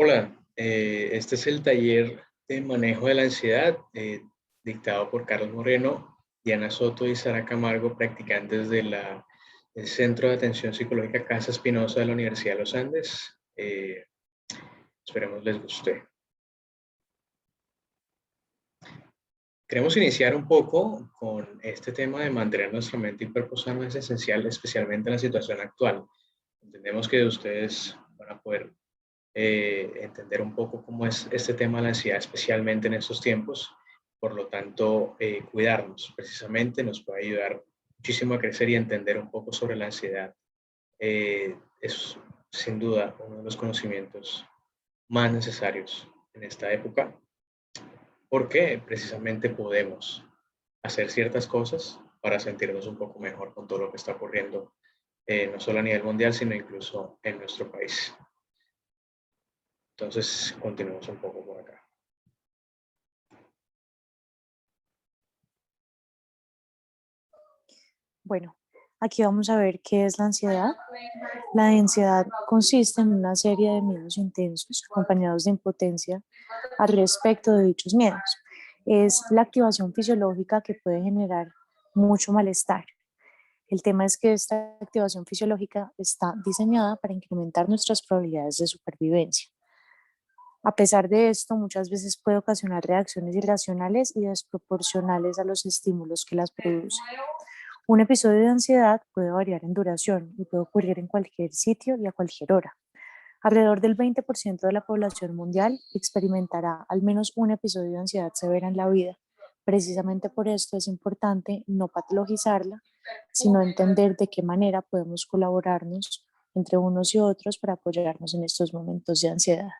Hola, este es el taller de manejo de la ansiedad dictado por Carlos Moreno, Diana Soto y Sara Camargo, practicantes del Centro de Atención Psicológica Casa Espinosa de la Universidad de los Andes. Esperemos les guste. Queremos iniciar un poco con este tema de mantener nuestra mente y cuerpo sano es esencial, especialmente en la situación actual. Entendemos que ustedes van a poder entender un poco cómo es este tema de la ansiedad, especialmente en estos tiempos. Por lo tanto, cuidarnos precisamente nos puede ayudar muchísimo a crecer y a entender un poco sobre la ansiedad. Es sin duda uno de los conocimientos más necesarios en esta época, porque precisamente podemos hacer ciertas cosas para sentirnos un poco mejor con todo lo que está ocurriendo, no solo a nivel mundial, sino incluso en nuestro país. Entonces, continuemos un poco por acá. Bueno, aquí vamos a ver qué es la ansiedad. La ansiedad consiste en una serie de miedos intensos acompañados de impotencia al respecto de dichos miedos. Es la activación fisiológica que puede generar mucho malestar. El tema es que esta activación fisiológica está diseñada para incrementar nuestras probabilidades de supervivencia. A pesar de esto, muchas veces puede ocasionar reacciones irracionales y desproporcionales a los estímulos que las producen. Un episodio de ansiedad puede variar en duración y puede ocurrir en cualquier sitio y a cualquier hora. Alrededor del 20% de la población mundial experimentará al menos un episodio de ansiedad severa en la vida. Precisamente por esto es importante no patologizarla, sino entender de qué manera podemos colaborarnos entre unos y otros para apoyarnos en estos momentos de ansiedad.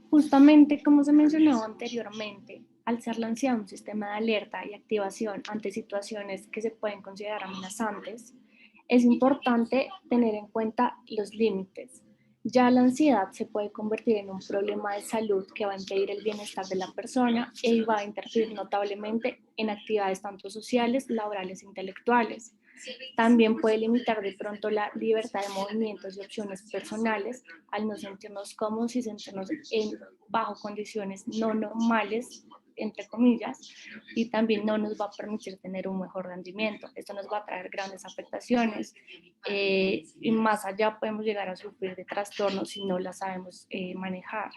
Justamente como se mencionó anteriormente, al ser la ansiedad un sistema de alerta y activación ante situaciones que se pueden considerar amenazantes, es importante tener en cuenta los límites. Ya la ansiedad se puede convertir en un problema de salud que va a impedir el bienestar de la persona y va a interferir notablemente en actividades tanto sociales, laborales e intelectuales. También puede limitar de pronto la libertad de movimientos y opciones personales al no sentirnos cómodos y sentirnos bajo condiciones no normales, entre comillas, y también no nos va a permitir tener un mejor rendimiento. Esto nos va a traer grandes afectaciones y más allá podemos llegar a sufrir de trastornos si no las sabemos manejar.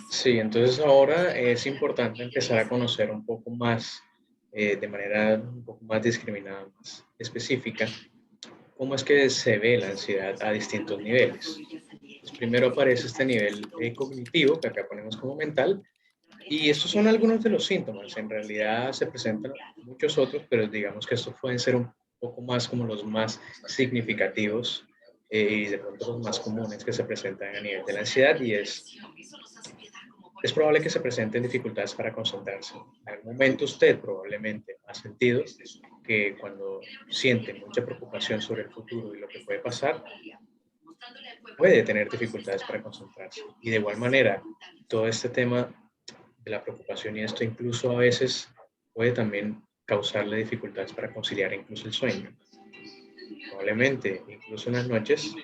Sí, entonces ahora es importante empezar a conocer un poco más, de manera un poco más discriminada, más específica, cómo es que se ve la ansiedad a distintos niveles. Pues primero aparece este nivel cognitivo, que acá ponemos como mental, y estos son algunos de los síntomas. En realidad se presentan muchos otros, pero digamos que estos pueden ser un poco más como los más significativos y de pronto los más comunes que se presentan a nivel de la ansiedad, y es probable que se presenten dificultades para concentrarse. En algún momento usted probablemente ha sentido que cuando siente mucha preocupación sobre el futuro y lo que puede pasar, puede tener dificultades para concentrarse. Y de igual manera, todo este tema de la preocupación y esto incluso a veces puede también causarle dificultades para conciliar incluso el sueño. Probablemente, incluso en las noches,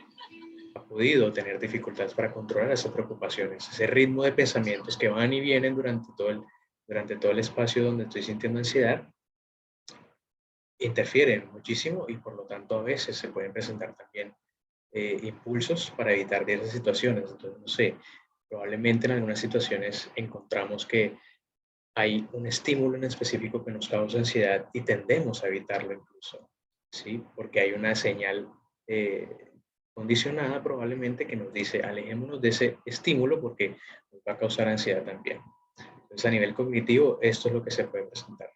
ha podido tener dificultades para controlar esas preocupaciones, ese ritmo de pensamientos que van y vienen durante todo el espacio donde estoy sintiendo ansiedad, interfieren muchísimo y por lo tanto a veces se pueden presentar también impulsos para evitar esas situaciones. Entonces, no sé, probablemente en algunas situaciones encontramos que hay un estímulo en específico que nos causa ansiedad y tendemos a evitarlo incluso, ¿sí? Porque hay una señal condicionada probablemente que nos dice alejémonos de ese estímulo porque nos va a causar ansiedad también. Entonces, a nivel cognitivo, esto es lo que se puede presentar.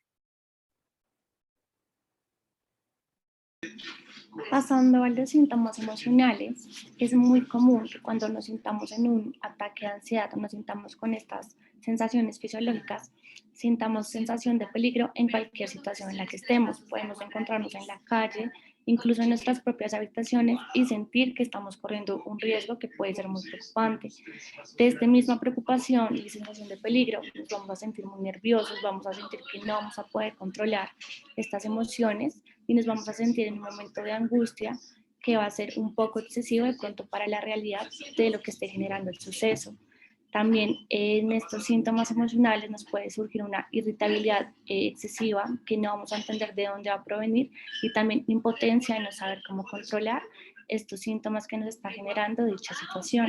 Pasando a los síntomas emocionales, es muy común que cuando nos sintamos en un ataque de ansiedad o nos sintamos con estas sensaciones fisiológicas, sintamos sensación de peligro en cualquier situación en la que estemos. Podemos encontrarnos en la calle, incluso en nuestras propias habitaciones, y sentir que estamos corriendo un riesgo que puede ser muy preocupante. De esta misma preocupación y sensación de peligro, nos vamos a sentir muy nerviosos, vamos a sentir que no vamos a poder controlar estas emociones y nos vamos a sentir en un momento de angustia que va a ser un poco excesivo de pronto para la realidad de lo que esté generando el suceso. También en estos síntomas emocionales nos puede surgir una irritabilidad excesiva que no vamos a entender de dónde va a provenir, y también impotencia de no saber cómo controlar estos síntomas que nos está generando dicha situación.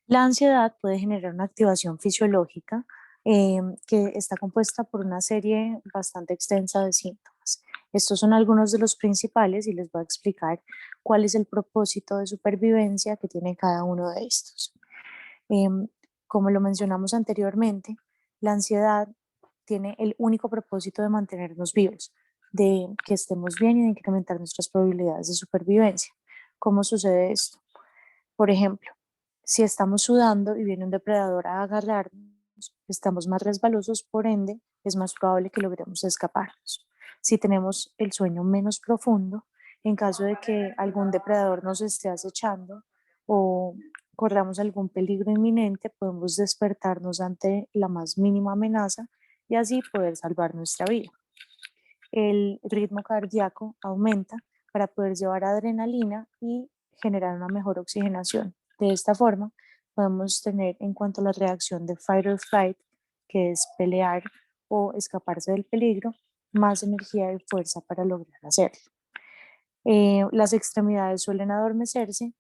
La ansiedad puede generar una activación fisiológica que está compuesta por una serie bastante extensa de síntomas. Estos son algunos de los principales y les voy a explicar cuál es el propósito de supervivencia que tiene cada uno de estos. Em, Como lo mencionamos anteriormente, la ansiedad tiene el único propósito de mantenernos vivos, de que estemos bien y de incrementar nuestras probabilidades de supervivencia. ¿Cómo sucede esto? Por ejemplo, si estamos sudando y viene un depredador a agarrarnos, estamos más resbalosos, por ende, es más probable que logremos escaparnos. Si tenemos el sueño menos profundo, en caso de que algún depredador nos esté acechando o corramos algún peligro inminente, podemos despertarnos ante la más mínima amenaza y así poder salvar nuestra vida. El ritmo cardíaco aumenta para poder llevar adrenalina y generar una mejor oxigenación. De esta forma, podemos tener en cuanto a la reacción de fight or flight, que es pelear o escaparse del peligro, más energía y fuerza para lograr hacerlo. Las extremidades suelen adormecerse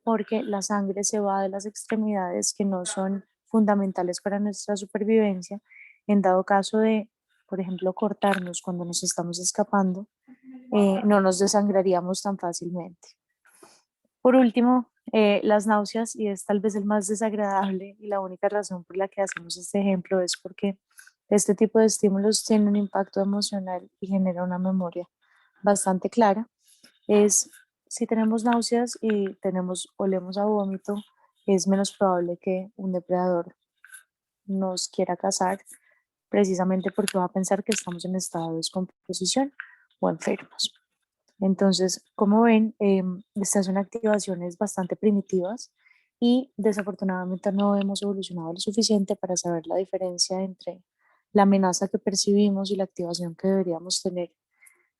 porque la sangre se va de las extremidades que no son fundamentales para nuestra supervivencia. En dado caso de, por ejemplo, cortarnos cuando nos estamos escapando, no nos desangraríamos tan fácilmente. Por último, las náuseas, y es tal vez el más desagradable y la única razón por la que hacemos este ejemplo es porque este tipo de estímulos tiene un impacto emocional y genera una memoria bastante clara. Es si tenemos náuseas y olemos a vómito, es menos probable que un depredador nos quiera cazar, precisamente porque va a pensar que estamos en estado de descomposición o enfermos. Entonces, como ven, estas son activaciones bastante primitivas y desafortunadamente no hemos evolucionado lo suficiente para saber la diferencia entre la amenaza que percibimos y la activación que deberíamos tener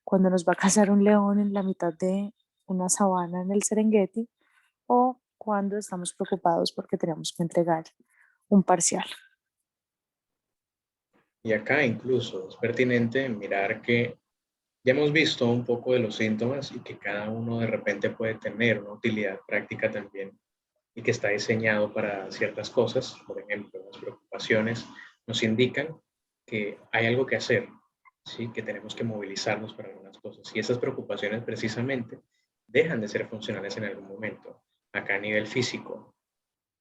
cuando nos va a cazar un león en la mitad de una sabana en el Serengeti o cuando estamos preocupados porque tenemos que entregar un parcial. Y acá incluso es pertinente mirar que ya hemos visto un poco de los síntomas y que cada uno de repente puede tener una utilidad práctica también y que está diseñado para ciertas cosas. Por ejemplo, las preocupaciones nos indican que hay algo que hacer, ¿sí? Que tenemos que movilizarnos para algunas cosas. Y esas preocupaciones precisamente dejan de ser funcionales en algún momento. Acá a nivel físico,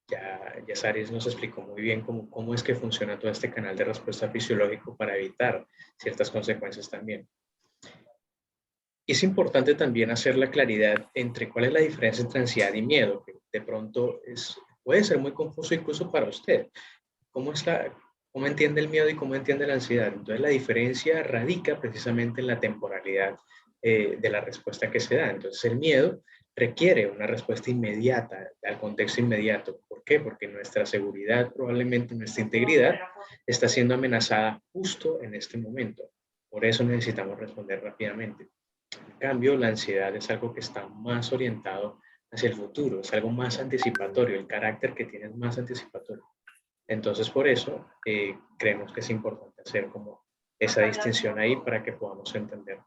ya Saris nos explicó muy bien cómo es que funciona todo este canal de respuesta fisiológico para evitar ciertas consecuencias también. Es importante también hacer la claridad entre cuál es la diferencia entre ansiedad y miedo, que de pronto puede ser muy confuso incluso para usted. ¿Cómo, cómo entiende el miedo y cómo entiende la ansiedad? Entonces la diferencia radica precisamente en la temporalidad de la respuesta que se da. Entonces el miedo requiere una respuesta inmediata, al contexto inmediato. ¿Por qué? Porque nuestra seguridad, probablemente nuestra integridad, está siendo amenazada justo en este momento. Por eso necesitamos responder rápidamente. En cambio, la ansiedad es algo que está más orientado hacia el futuro, es algo más anticipatorio, el carácter que tiene es más anticipatorio. Entonces, por eso creemos que es importante hacer como esa distinción ahí para que podamos entender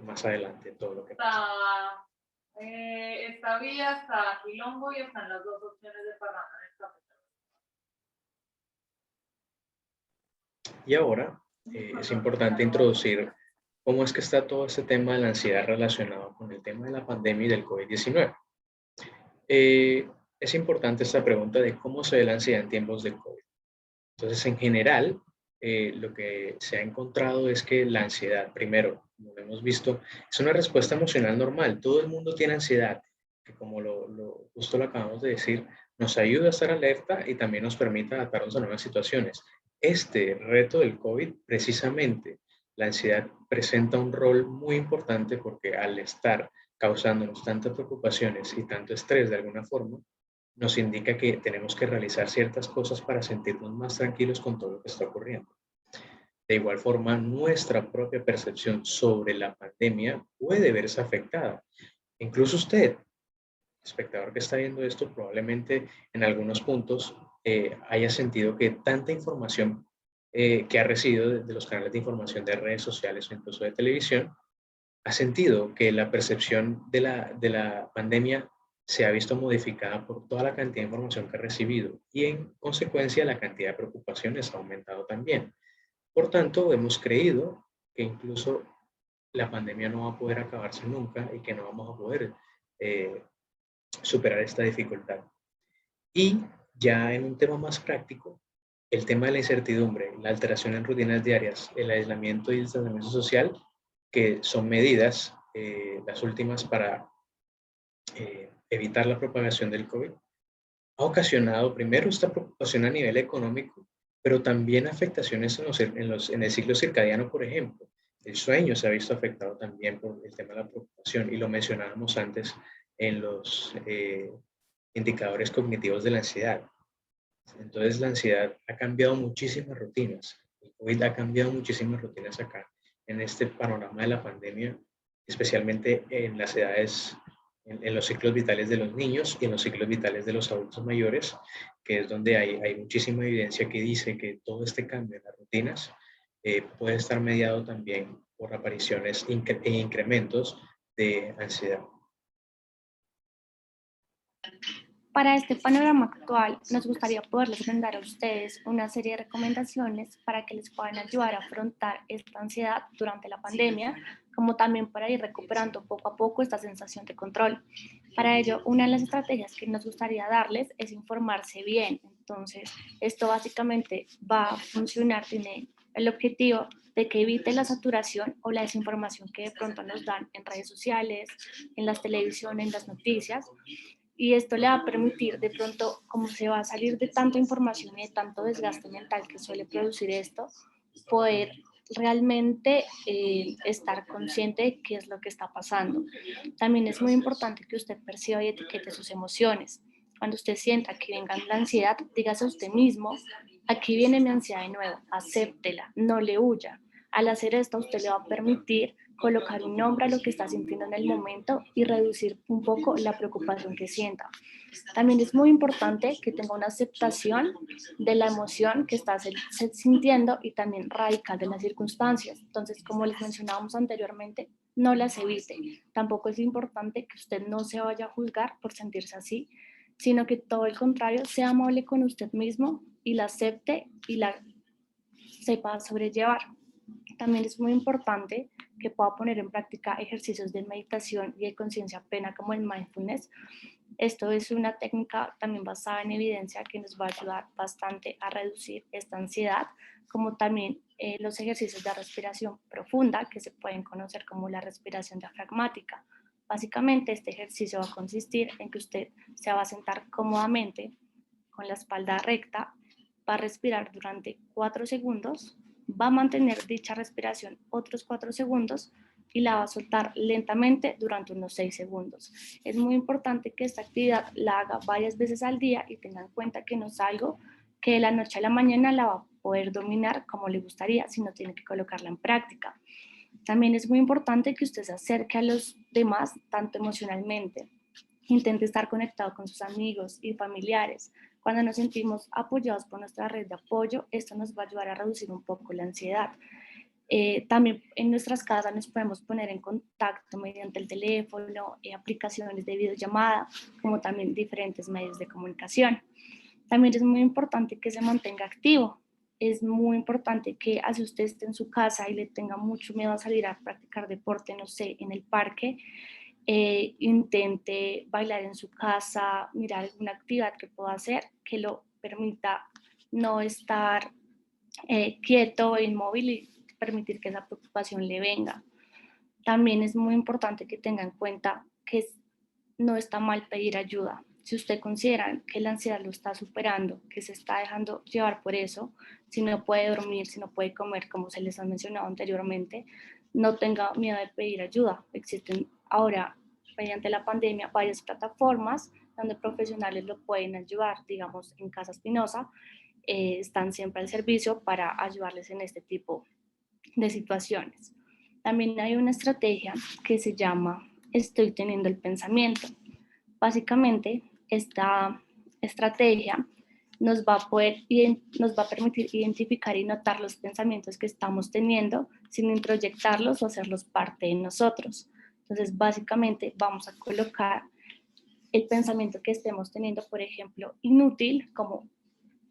más adelante todo lo que pasa. Esta vía está Quilombo y están las dos opciones de parranda en el café. Y ahora es importante introducir cómo es que está todo este tema de la ansiedad relacionado con el tema de la pandemia y del COVID-19. Es importante esta pregunta de cómo se ve la ansiedad en tiempos de COVID. Entonces, en general, lo que se ha encontrado es que la ansiedad, primero, como lo hemos visto, es una respuesta emocional normal. Todo el mundo tiene ansiedad, que como justo lo acabamos de decir, nos ayuda a estar alerta y también nos permite adaptarnos a nuevas situaciones. Este reto del COVID, precisamente, la ansiedad presenta un rol muy importante porque al estar causándonos tantas preocupaciones y tanto estrés de alguna forma, nos indica que tenemos que realizar ciertas cosas para sentirnos más tranquilos con todo lo que está ocurriendo. De igual forma, nuestra propia percepción sobre la pandemia puede verse afectada. Incluso usted, espectador que está viendo esto, probablemente en algunos puntos haya sentido que tanta información que ha recibido de los canales de información de redes sociales o incluso de televisión, ha sentido que la percepción de la pandemia se ha visto modificada por toda la cantidad de información que ha recibido y en consecuencia la cantidad de preocupaciones ha aumentado también. Por tanto, hemos creído que incluso la pandemia no va a poder acabarse nunca y que no vamos a poder eh, superar esta dificultad. Y ya en un tema más práctico, el tema de la incertidumbre, la alteración en rutinas diarias, el aislamiento y el distanciamiento social, que son medidas, las últimas para evitar la propagación del COVID, ha ocasionado primero esta preocupación a nivel económico, pero también afectaciones en el ciclo circadiano, por ejemplo. El sueño se ha visto afectado también por el tema de la preocupación y lo mencionábamos antes en los indicadores cognitivos de la ansiedad. Entonces la ansiedad ha cambiado muchísimas rutinas. El COVID ha cambiado muchísimas rutinas acá en este panorama de la pandemia, especialmente en las edades, en los ciclos vitales de los niños y en los ciclos vitales de los adultos mayores, que es donde hay muchísima evidencia que dice que todo este cambio en las rutinas puede estar mediado también por apariciones e incrementos de ansiedad. Para este panorama actual, nos gustaría poderles brindar a ustedes una serie de recomendaciones para que les puedan ayudar a afrontar esta ansiedad durante la pandemia, como también para ir recuperando poco a poco esta sensación de control. Para ello, una de las estrategias que nos gustaría darles es informarse bien. Entonces, esto básicamente va a funcionar, tiene el objetivo de que evite la saturación o la desinformación que de pronto nos dan en redes sociales, en las televisiones, en las noticias, y esto le va a permitir de pronto, como se va a salir de tanta información y de tanto desgaste mental que suele producir esto, poder realmente estar consciente de qué es lo que está pasando. También es muy importante que usted perciba y etiquete sus emociones. Cuando usted sienta que venga la ansiedad, dígase a usted mismo, aquí viene mi ansiedad de nuevo, acéptela, no le huya. Al hacer esto, usted le va a permitir colocar un nombre a lo que está sintiendo en el momento y reducir un poco la preocupación que sienta. También es muy importante que tenga una aceptación de la emoción que está sintiendo y también radical de las circunstancias. Entonces, como les mencionábamos anteriormente, no las evite. Tampoco es importante que usted no se vaya a juzgar por sentirse así, sino que todo el contrario, sea amable con usted mismo y la acepte y la sepa sobrellevar. También es muy importante que pueda poner en práctica ejercicios de meditación y de conciencia plena como el mindfulness. Esto es una técnica también basada en evidencia que nos va a ayudar bastante a reducir esta ansiedad, como también los ejercicios de respiración profunda que se pueden conocer como la respiración diafragmática. Básicamente este ejercicio va a consistir en que usted se va a sentar cómodamente con la espalda recta, va a respirar durante 4 segundos, va a mantener dicha respiración otros 4 segundos y la va a soltar lentamente durante unos 6 segundos. Es muy importante que esta actividad la haga varias veces al día y tengan en cuenta que no es algo que de la noche a la mañana la va a poder dominar como le gustaría, sino tiene que colocarla en práctica. También es muy importante que usted se acerque a los demás, tanto emocionalmente. Intente estar conectado con sus amigos y familiares. Cuando nos sentimos apoyados por nuestra red de apoyo, esto nos va a ayudar a reducir un poco la ansiedad. También en nuestras casas nos podemos poner en contacto mediante el teléfono, aplicaciones de videollamada, como también diferentes medios de comunicación. También es muy importante que se mantenga activo. Es muy importante que así usted esté en su casa y le tenga mucho miedo a salir a practicar deporte, no sé, en el parque, intente bailar en su casa, mirar alguna actividad que pueda hacer que lo permita no estar quieto e inmóvil y permitir que esa preocupación le venga. También es muy importante que tenga en cuenta que no está mal pedir ayuda. Si usted considera que la ansiedad lo está superando, que se está dejando llevar por eso, si no puede dormir, si no puede comer, como se les ha mencionado anteriormente, no tenga miedo de pedir ayuda. Existen ahora, mediante la pandemia, varias plataformas donde profesionales lo pueden ayudar. Digamos, en Casa Espinosa están siempre al servicio para ayudarles en este tipo de situaciones. También hay una estrategia que se llama Estoy teniendo el pensamiento. Básicamente, esta estrategia nos va a permitir identificar y notar los pensamientos que estamos teniendo sin introyectarlos o hacerlos parte de nosotros. Entonces, básicamente, vamos a colocar el pensamiento que estemos teniendo, por ejemplo, inútil, como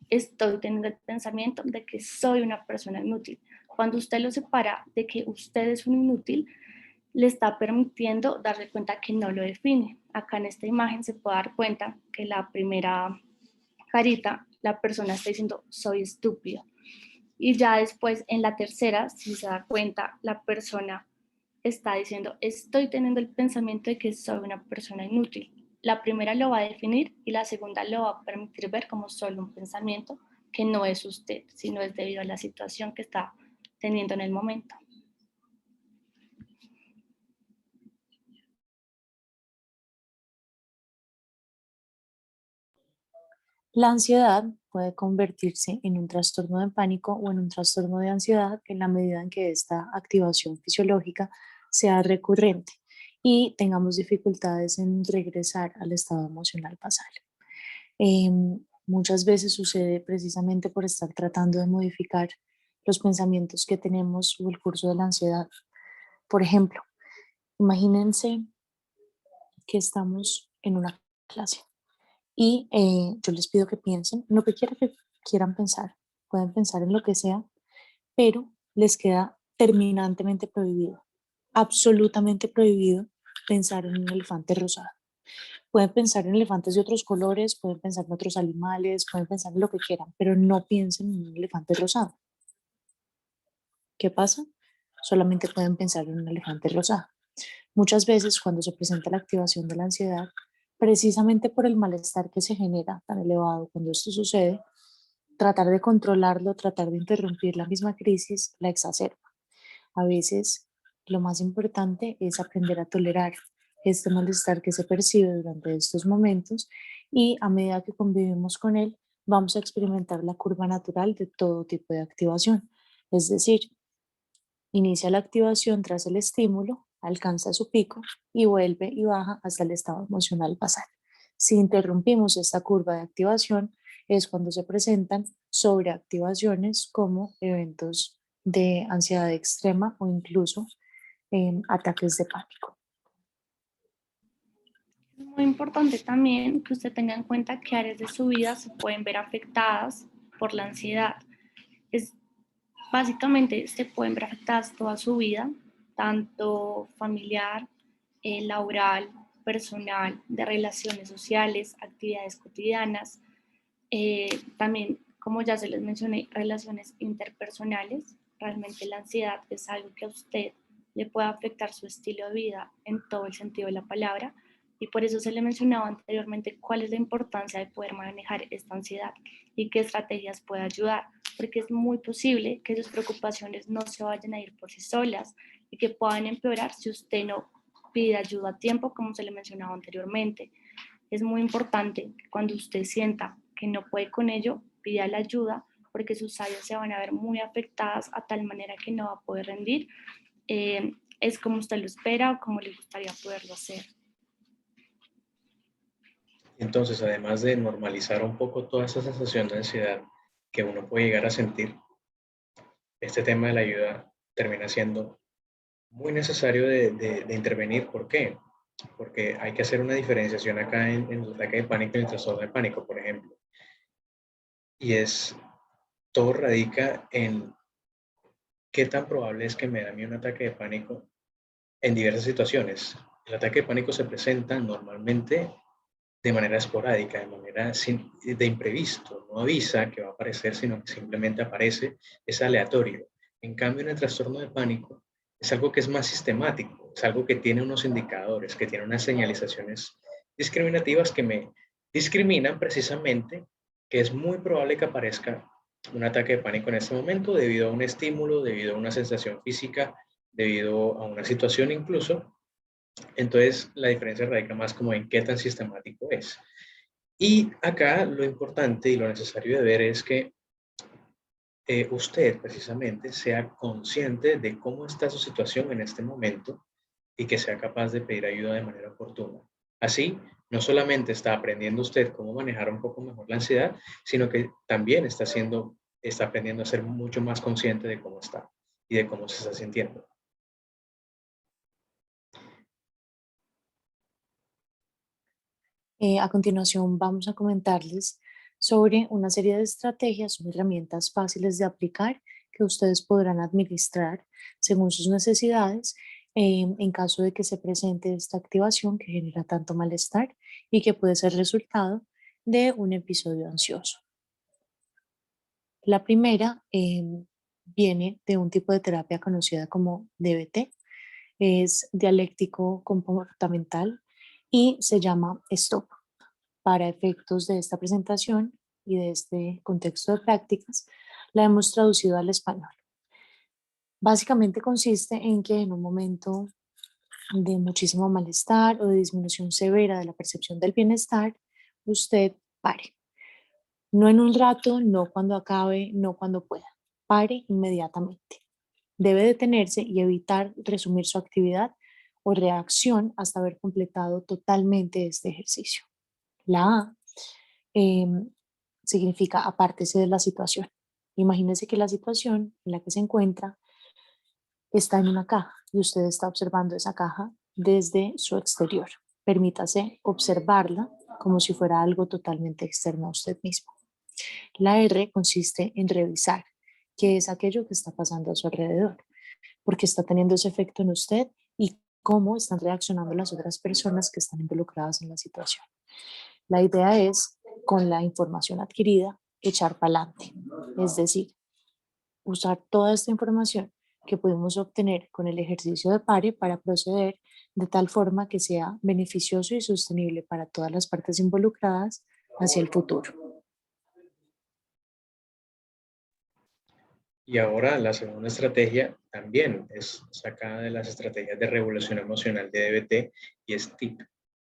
estoy teniendo el pensamiento de que soy una persona inútil. Cuando usted lo separa de que usted es un inútil, le está permitiendo darse cuenta que no lo define. Acá en esta imagen se puede dar cuenta que la primera carita, la persona está diciendo soy estúpido. Y ya después en la tercera, si se da cuenta, la persona está diciendo estoy teniendo el pensamiento de que soy una persona inútil. La primera lo va a definir y la segunda lo va a permitir ver como solo un pensamiento que no es usted, sino es debido a la situación que está teniendo en el momento. La ansiedad puede convertirse en un trastorno de pánico o en un trastorno de ansiedad en la medida en que esta activación fisiológica sea recurrente y tengamos dificultades en regresar al estado emocional basal. Muchas veces sucede precisamente por estar tratando de modificar los pensamientos que tenemos o el curso de la ansiedad. Por ejemplo, imagínense que estamos en una clase y yo les pido que piensen en lo que quieran pensar. Pueden pensar en lo que sea, pero les queda terminantemente prohibido, absolutamente prohibido pensar en un elefante rosado. Pueden pensar en elefantes de otros colores, pueden pensar en otros animales, pueden pensar en lo que quieran, pero no piensen en un elefante rosado. ¿Qué pasa? Solamente pueden pensar en un elefante rosado. Muchas veces cuando se presenta la activación de la ansiedad, precisamente por el malestar que se genera tan elevado cuando esto sucede, tratar de controlarlo, tratar de interrumpir la misma crisis, la exacerba. A veces lo más importante es aprender a tolerar este malestar que se percibe durante estos momentos y a medida que convivimos con él, vamos a experimentar la curva natural de todo tipo de activación. Es decir, inicia la activación tras el estímulo, alcanza su pico y vuelve y baja hasta el estado emocional basal. Si interrumpimos esta curva de activación, es cuando se presentan sobreactivaciones como eventos de ansiedad extrema o incluso ataques de pánico. Es muy importante también que usted tenga en cuenta que áreas de su vida se pueden ver afectadas por la ansiedad. Básicamente se pueden ver afectadas toda su vida, tanto familiar, laboral, personal, de relaciones sociales, actividades cotidianas, también, como ya se les mencioné, relaciones interpersonales. Realmente la ansiedad es algo que a usted le puede afectar su estilo de vida en todo el sentido de la palabra, y por eso se le mencionaba anteriormente cuál es la importancia de poder manejar esta ansiedad y qué estrategias puede ayudar, porque es muy posible que sus preocupaciones no se vayan a ir por sí solas y que puedan empeorar si usted no pide ayuda a tiempo, como se le mencionaba anteriormente. Es muy importante que cuando usted sienta que no puede con ello, pida la ayuda, porque sus áreas se van a ver muy afectadas a tal manera que no va a poder rendir. Es como usted lo espera o como le gustaría poderlo hacer. Entonces, además de normalizar un poco toda esa sensación de ansiedad que uno puede llegar a sentir, este tema de la ayuda termina siendo muy necesario de intervenir. ¿Por qué? Porque hay que hacer una diferenciación acá en el ataque de pánico y el trastorno de pánico, por ejemplo. Y todo radica en qué tan probable es que me da a mí un ataque de pánico en diversas situaciones. El ataque de pánico se presenta normalmente de manera esporádica, de imprevisto, no avisa que va a aparecer, sino que simplemente aparece, es aleatorio. En cambio, en el trastorno de pánico es algo que es más sistemático, es algo que tiene unos indicadores, que tiene unas señalizaciones discriminativas discriminan precisamente que es muy probable que aparezca un ataque de pánico en este momento debido a un estímulo, debido a una sensación física, debido a una situación incluso. Entonces, la diferencia radica más como en qué tan sistemático es. Y acá lo importante y lo necesario de ver es que usted precisamente sea consciente de cómo está su situación en este momento y que sea capaz de pedir ayuda de manera oportuna. Así, no solamente está aprendiendo usted cómo manejar un poco mejor la ansiedad, sino que también está aprendiendo a ser mucho más consciente de cómo está y de cómo se está sintiendo. A continuación vamos a comentarles sobre una serie de estrategias o herramientas fáciles de aplicar que ustedes podrán administrar según sus necesidades en caso de que se presente esta activación que genera tanto malestar y que puede ser resultado de un episodio ansioso. La primera viene de un tipo de terapia conocida como DBT, es dialéctico comportamental y se llama STOP. Para efectos de esta presentación y de este contexto de prácticas, la hemos traducido al español. Básicamente consiste en que en un momento de muchísimo malestar o de disminución severa de la percepción del bienestar, usted pare. No en un rato, no cuando acabe, no cuando pueda. Pare inmediatamente. Debe detenerse y evitar resumir su actividad o reacción hasta haber completado totalmente este ejercicio. La A significa apártese de la situación. Imagínese que la situación en la que se encuentra está en una caja y usted está observando esa caja desde su exterior. Permítase observarla como si fuera algo totalmente externo a usted mismo. La R consiste en revisar qué es aquello que está pasando a su alrededor, por qué está teniendo ese efecto en usted y cómo están reaccionando las otras personas que están involucradas en la situación. La idea es, con la información adquirida, echar para adelante, es decir, usar toda esta información que pudimos obtener con el ejercicio de PARE para proceder de tal forma que sea beneficioso y sostenible para todas las partes involucradas hacia el futuro. Y ahora la segunda estrategia también es sacada de las estrategias de regulación emocional de DBT y es TIP.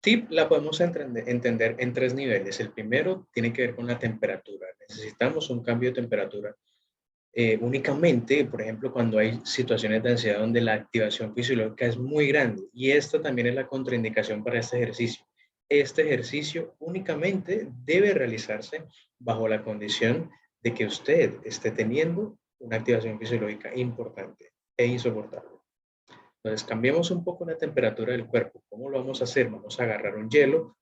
TIP la podemos entender en tres niveles. El primero tiene que ver con la temperatura. Necesitamos un cambio de temperatura únicamente, por ejemplo, cuando hay situaciones de ansiedad donde la activación fisiológica es muy grande. Y esta también es la contraindicación para este ejercicio. Este ejercicio únicamente debe realizarse bajo la condición de que usted esté teniendo una activación fisiológica importante e insoportable. Entonces, cambiemos un poco la temperatura del cuerpo. ¿Cómo lo vamos a hacer? Vamos a agarrar un hielo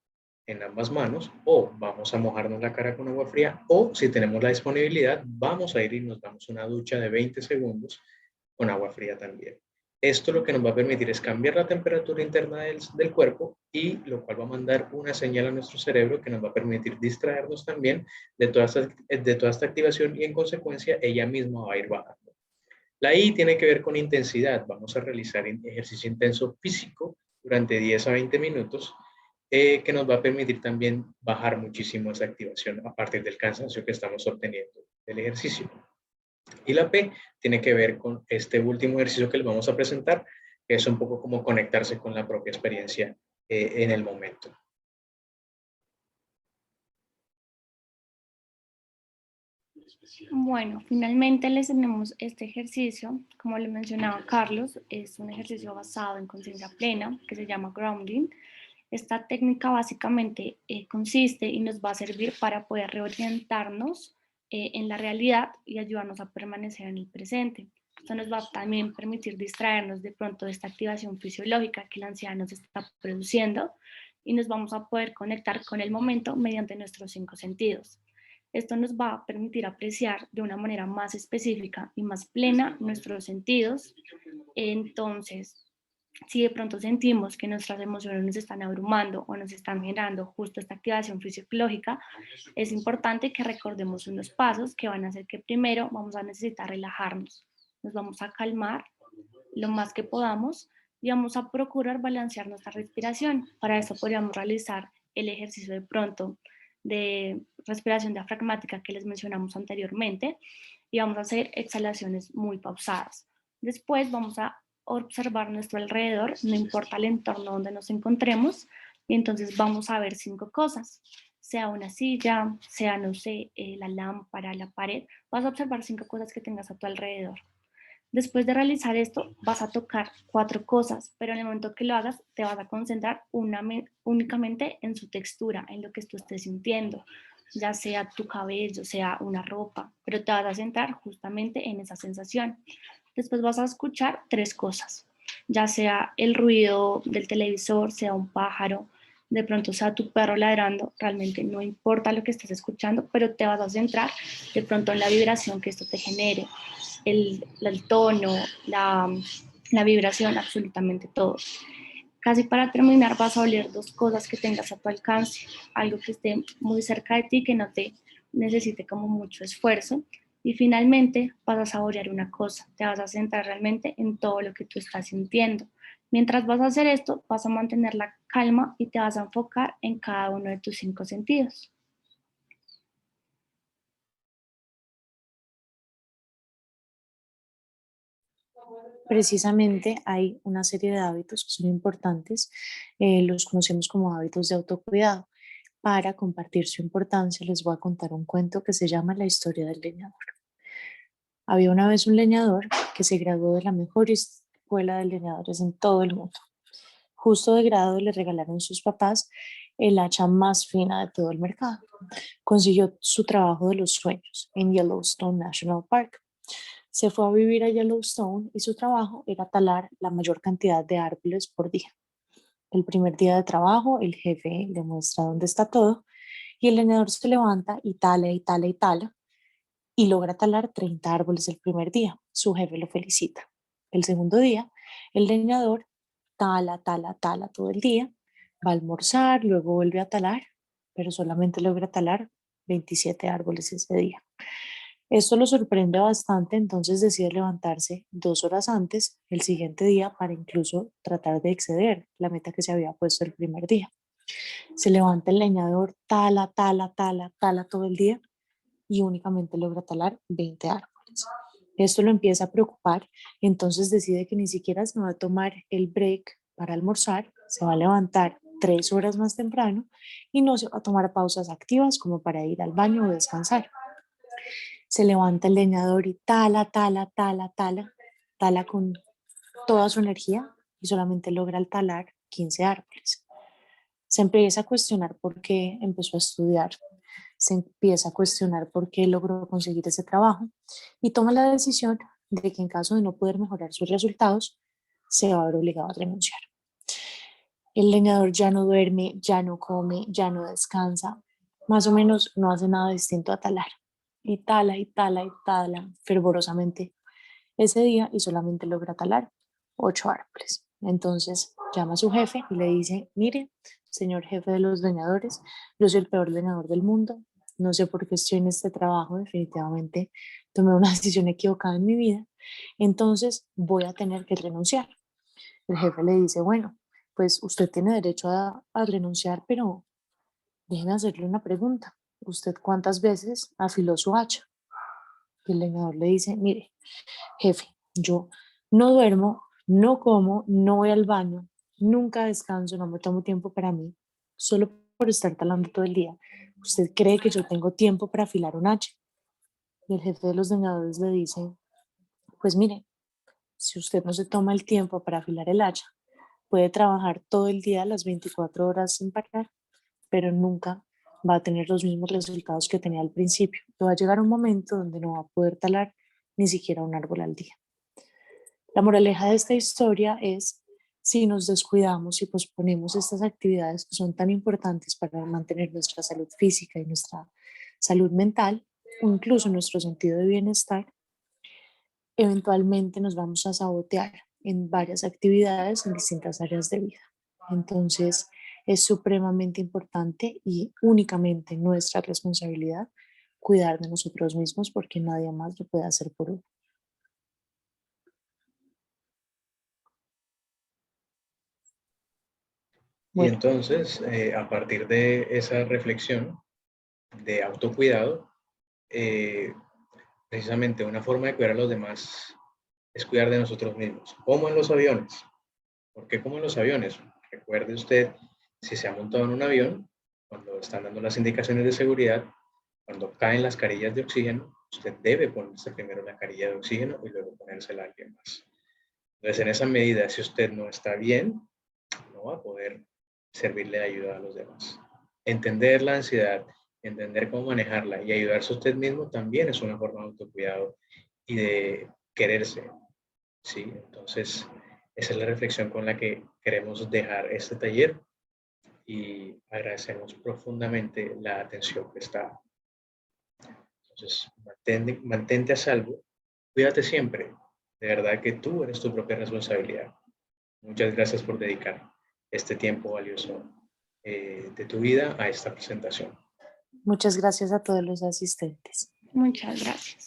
en ambas manos o vamos a mojarnos la cara con agua fría o si tenemos la disponibilidad, vamos a ir y nos damos una ducha de 20 segundos con agua fría también. Esto lo que nos va a permitir es cambiar la temperatura interna del cuerpo y lo cual va a mandar una señal a nuestro cerebro que nos va a permitir distraernos también de toda esta activación y en consecuencia ella misma va a ir bajando. La I tiene que ver con intensidad. Vamos a realizar ejercicio intenso físico durante 10 a 20 minutos que nos va a permitir también bajar muchísimo esa activación a partir del cansancio que estamos obteniendo del ejercicio. Y la P tiene que ver con este último ejercicio que les vamos a presentar, que es un poco como conectarse con la propia experiencia en el momento. Bueno, finalmente les tenemos este ejercicio, como le mencionaba Carlos, es un ejercicio basado en conciencia plena que se llama grounding. Esta técnica básicamente consiste y nos va a servir para poder reorientarnos en la realidad y ayudarnos a permanecer en el presente. Esto nos va a también permitir distraernos de pronto de esta activación fisiológica que la ansiedad nos está produciendo y nos vamos a poder conectar con el momento mediante nuestros 5 sentidos. Esto nos va a permitir apreciar de una manera más específica y más plena nuestros sentidos. Entonces, si de pronto sentimos que nuestras emociones nos están abrumando o nos están generando justo esta activación fisiológica, es importante que recordemos unos pasos que van a hacer que primero vamos a necesitar relajarnos, nos vamos a calmar lo más que podamos y vamos a procurar balancear nuestra respiración. Para eso podríamos realizar el ejercicio de pronto de respiración diafragmática que les mencionamos anteriormente y vamos a hacer exhalaciones muy pausadas. Después vamos a observar nuestro alrededor, no importa el entorno donde nos encontremos, y entonces vamos a ver 5 cosas, sea una silla, sea, no sé, la lámpara, la pared, vas a observar 5 cosas que tengas a tu alrededor. Después de realizar esto, vas a tocar 4 cosas, pero en el momento que lo hagas, te vas a concentrar únicamente en su textura, en lo que tú estés sintiendo, ya sea tu cabello, sea una ropa, pero te vas a centrar justamente en esa sensación. Después vas a escuchar 3 cosas, ya sea el ruido del televisor, sea un pájaro, de pronto sea tu perro ladrando, realmente no importa lo que estés escuchando, pero te vas a centrar de pronto en la vibración que esto te genere, el tono, la vibración, absolutamente todo. Casi para terminar vas a oler 2 cosas que tengas a tu alcance, algo que esté muy cerca de ti, que no te necesite como mucho esfuerzo. Y finalmente vas a saborear una cosa, te vas a centrar realmente en todo lo que tú estás sintiendo. Mientras vas a hacer esto, vas a mantener la calma y te vas a enfocar en cada uno de tus 5 sentidos. Precisamente hay una serie de hábitos que son importantes, los conocemos como hábitos de autocuidado. Para compartir su importancia, les voy a contar un cuento que se llama La historia del leñador. Había una vez un leñador que se graduó de la mejor escuela de leñadores en todo el mundo. Justo de grado le regalaron sus papás el hacha más fina de todo el mercado. Consiguió su trabajo de los sueños en Yellowstone National Park. Se fue a vivir a Yellowstone y su trabajo era talar la mayor cantidad de árboles por día. El primer día de trabajo, el jefe le muestra dónde está todo y el leñador se levanta y tala y tala y tala y logra talar 30 árboles el primer día. Su jefe lo felicita. El segundo día, el leñador tala, tala, tala todo el día, va a almorzar, luego vuelve a talar, pero solamente logra talar 27 árboles ese día. Esto lo sorprende bastante, entonces decide levantarse 2 horas antes el siguiente día para incluso tratar de exceder la meta que se había puesto el primer día. Se levanta el leñador, tala, tala, tala, tala todo el día y únicamente logra talar 20 árboles. Esto lo empieza a preocupar, entonces decide que ni siquiera se va a tomar el break para almorzar, se va a levantar 3 horas más temprano y no se va a tomar pausas activas como para ir al baño o descansar. Se levanta el leñador y tala, tala, tala, tala, tala con toda su energía y solamente logra talar 15 árboles. Se empieza a cuestionar por qué empezó a estudiar, se empieza a cuestionar por qué logró conseguir ese trabajo y toma la decisión de que en caso de no poder mejorar sus resultados, se va a ver obligado a renunciar. El leñador ya no duerme, ya no come, ya no descansa, más o menos no hace nada distinto a talar. Y tala y tala y tala fervorosamente ese día y solamente logra talar 8 árboles. Entonces llama a su jefe y le dice, mire, señor jefe de los leñadores, yo soy el peor leñador del mundo, no sé por qué estoy en este trabajo, definitivamente tomé una decisión equivocada en mi vida, entonces voy a tener que renunciar. El jefe le dice, bueno, pues usted tiene derecho a renunciar, pero déjeme hacerle una pregunta. ¿Usted cuántas veces afiló su hacha? Y el leñador le dice, mire, jefe, yo no duermo, no como, no voy al baño, nunca descanso, no me tomo tiempo para mí, solo por estar talando todo el día. ¿Usted cree que yo tengo tiempo para afilar un hacha? Y el jefe de los leñadores le dice, pues mire, si usted no se toma el tiempo para afilar el hacha, puede trabajar todo el día, las 24 horas sin parar, pero nunca va a tener los mismos resultados que tenía al principio. Y va a llegar un momento donde no va a poder talar ni siquiera un árbol al día. La moraleja de esta historia es, si nos descuidamos y posponemos estas actividades que son tan importantes para mantener nuestra salud física y nuestra salud mental, o incluso nuestro sentido de bienestar, eventualmente nos vamos a sabotear en varias actividades en distintas áreas de vida. Entonces, es supremamente importante y únicamente nuestra responsabilidad cuidar de nosotros mismos porque nadie más lo puede hacer por uno. Y Bueno, entonces, a partir de esa reflexión de autocuidado, eh, precisamente una forma de cuidar a los demás es cuidar de nosotros mismos, como en los aviones. ¿Por qué como en los aviones? Recuerde usted, si se ha montado en un avión, cuando están dando las indicaciones de seguridad, cuando caen las carillas de oxígeno, usted debe ponerse primero la carilla de oxígeno y luego ponérsela a alguien más. Entonces, en esa medida, si usted no está bien, no va a poder servirle de ayuda a los demás. Entender la ansiedad, entender cómo manejarla y ayudarse a usted mismo también es una forma de autocuidado y de quererse, ¿sí? Entonces, esa es la reflexión con la que queremos dejar este taller y agradecemos profundamente la atención prestada. Entonces, mantente a salvo, cuídate siempre. De verdad que tú eres tu propia responsabilidad. Muchas gracias por dedicar este tiempo valioso de tu vida a esta presentación. muchas gracias a todos los asistentes. Muchas gracias.